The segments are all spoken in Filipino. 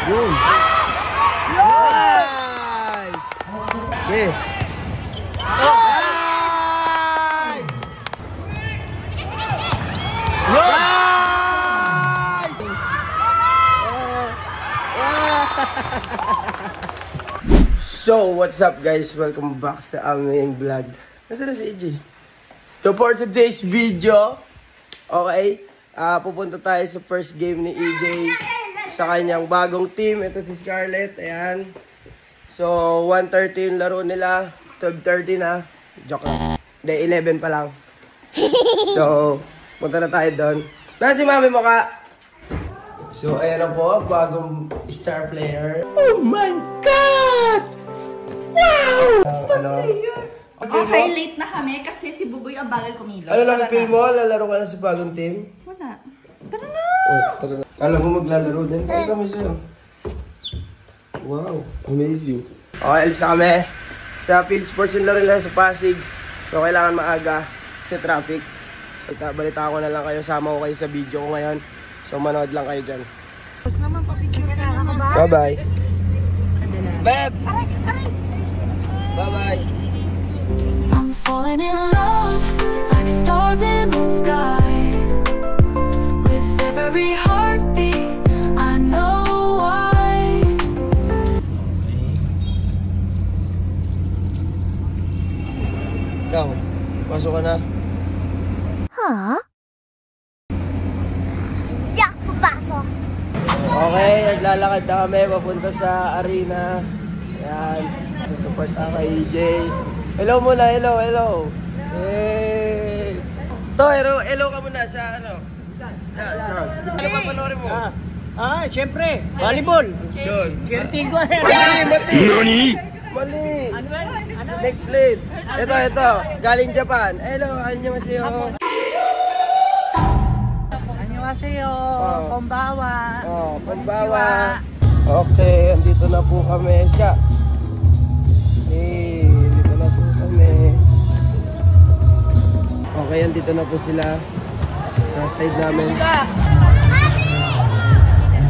Yun. Nice! Okay. So, what's up guys? Welcome back sa aming vlog. Nasaan na si EJ? So, for today's video, okay, pupunta tayo sa first game ni EJ sa kanyang bagong team. Ito si Scarlett, ayan. So, 1:30 yung laro nila, 12:30 na. Joke lang. Hindi, 11 pa lang. So, punta na tayo doon. Nasa si mami mo ka? So, ayan na po, bagong star player. Oh my God! Wow! Star player! Okay, late na kami kasi si Buboy ang bagal kumilos. Ano lang feel mo? Lalaro ka na sa bagong team? Wala. Tara na! Oh, tara na. Kala mo maglalaro din? Kaya kami sa'yo. Wow, amazing. Okay, alis na kami. Sa Field Sports yung laro nila sa Pasig. So, kailangan maaga sa traffic. Balita ko na lang kayo. Sama ko kayo sa video ko ngayon. So, manood lang kayo dyan. Bye-bye. Beb! Bye-bye. I'm falling in love like stars in the sky. With every heartbeat, I know why. Ikaw, pasok ka na. Huh? Di ako papasok. Okay, naglalakad na kami papunta sa arena. Ayan, susupport ako kay EJ. Hello muna, hello. Hey! To, hello ka muna sa ano? Ano pa panoorin mo? Siyempre, volleyball. Yun. Tirtigo. Mali! Ano ba? Next lead. Ito. Galing Japan. Hello, annyeonghaseyo. Annyeonghaseyo. Oh. Konbawa. Konbawa. Okay, andito na po kami siya. Hey, andito na po kami. Okay, andito na po sila sa side namin.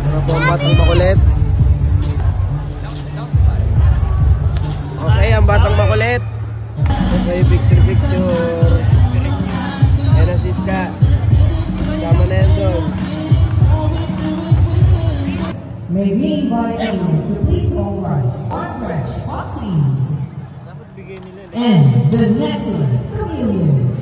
Mga po ang batang makulit. Okay, ang batang makulit. Okay, picture. Ayan ang Siska. Sama na yan doon. May we invite everyone to please all rise. Our fresh hot scenes. And the Nestle Chameleons.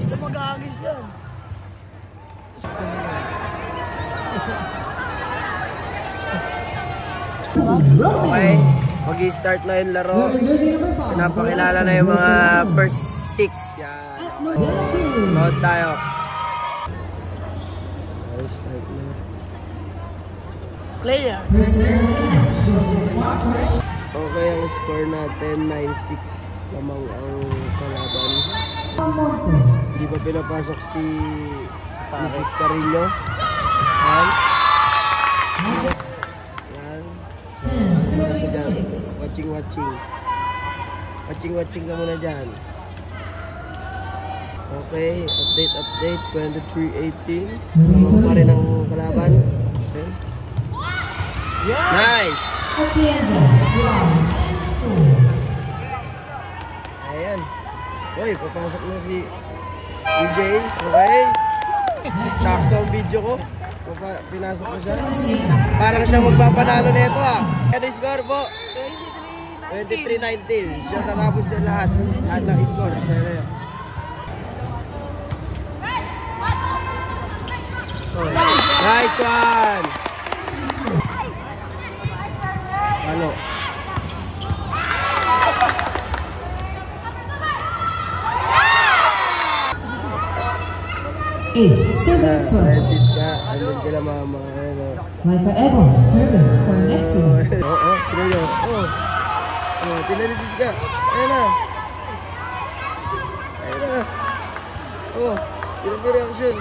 Okay, mag-i-start na yung laro. Pinapakilala na yung mga first 6. Yan. Nood tayo. Player. Okay, ang score natin 9-6 lamang ang kalaban. Hindi pa pinapasok si Mrs. Carino. Yan. Watching ka muna dyan. Okay, update 23-18. Lamang pa rin ang kalaban. Okay. Nice! Ayan. Uy, papasok na si EJ. Okay. Sakto ang video ko. Pinasok na siya. Parang siya magpapanalo na ito ah. Ano yung score po? 23-19. Siya tatapos na lahat. Lahat ng score. Siya na yun. Nice one! Ano? Serving 12. Andun ka lang mga ano. Micah Evans serving for next one. Tignan nyo. Tignan ni Siska. Ayan na. Tignan yung reaction.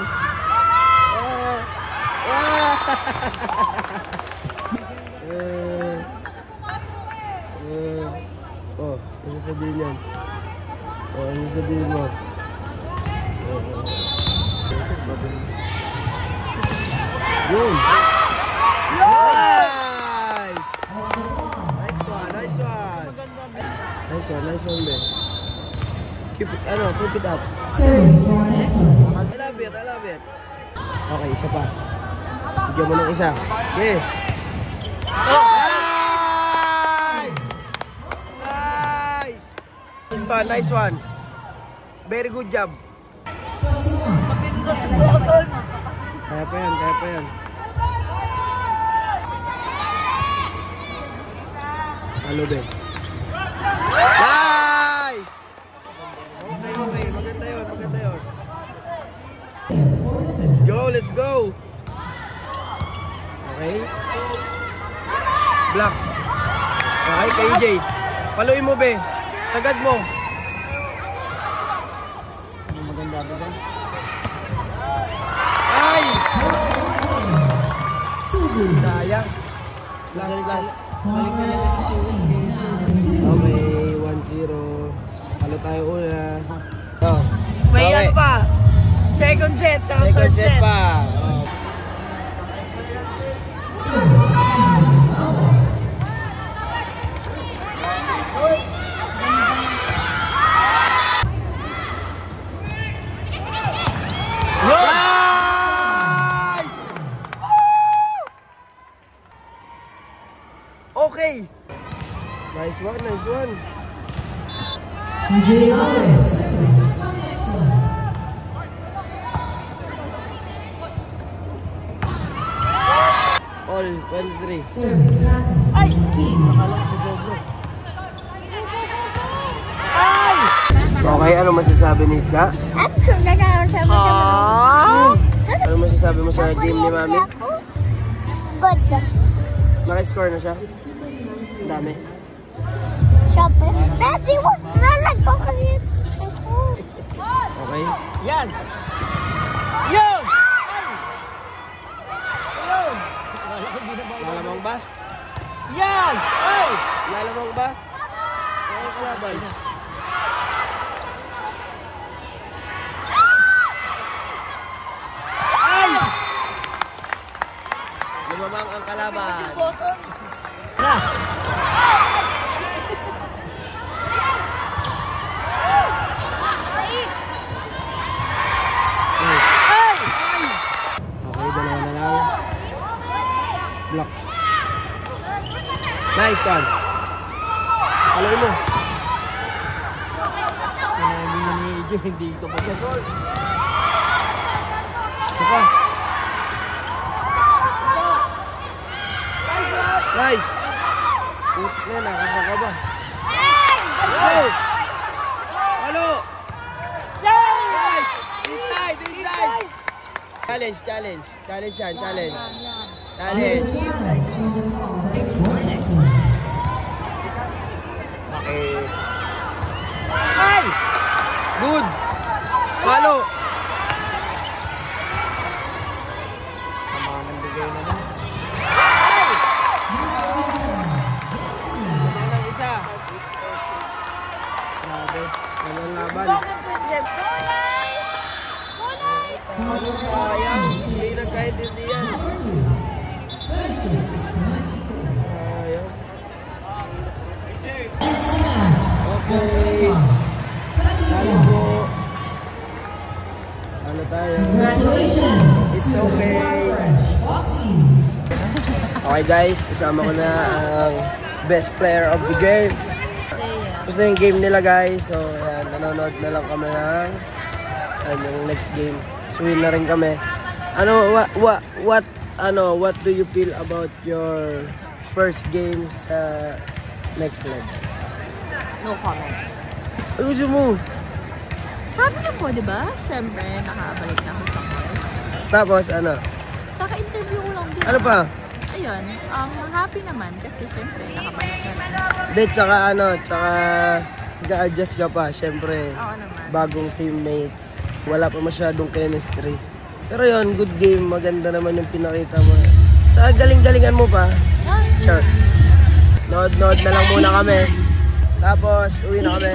Ano sasabihin yan? Ano sasabihin mo? Yun! Nice! Keep it up. Serving for an excellent. I love it. Okay, isa pa. Bigyan mo ng isa. Okay. Nice! Nice one. Very good job. Kaya pa yan. Halo din. Nice! Okay. Maganda yun. Let's go! Okay. Block. Okay, kay EJ. Paluin mo, be. Sagad mo. Maganda. Ay! Sayang. Last. Okay, 1-0. Halo tayo una. Oh. May Okay. ano pa? Second set, tsaka Second third set set. pa. Oh. Nice! Okay. Nice one. EJ Alvarez, serving for an excellent. All 23. Serving Latin. Ay! Team. Okay, ano masasabi ni Iska? Ano masasabi mo sa game ni Mami? Good. Naka-score na siya? Ang dami. Siyempre. Daddy, wag nalag ko kasi. Okay. Yan! Yun! Lalamang ba? Yan! Ay! Lalamang ba? Ano ang kalaban? Ay! Lumamang ang kalaban. Na! Okay, dalawa na lang. Block. Nice one. Alam mo. Hindi ko pa sa goal. Saka. Nice. Putik na, nakakaka ba? Go! Halo! Nice! Inside! Challenge yan, challenge. Okay. Ay! Good! Halo! Tamangan bigay na lang. Ang isa. Grabe. Walang laban. Sayang. Hindi nagkaintindihan. Sayang. Okay. Salo po. Ano tayo? Congratulations. It's okay. Okay guys, kasama ko na ang best player of the game. Tapos na yung game nila guys. So, ayan, nanonood na lang kami ng yung next game. So, win na rin kami. What do you feel about your first game sa next leg? No comment. Ay, gusto mo? Happy ako, di ba? Siyempre, nakabalik na ako sa court. Tapos, ano? Kaka-interview ko lang din. Ano pa? Ayun, happy naman kasi siyempre, nakabalik na rin. Hindi, tsaka nag-a-adjust ka pa, syempre. Oo naman. Bagong teammates. Wala pa masyadong chemistry. Pero yun, good game. Maganda naman yung pinakita mo. Tsaka galing-galingan mo pa. Sure. Nood na lang muna kami. Tapos, uwi na kami.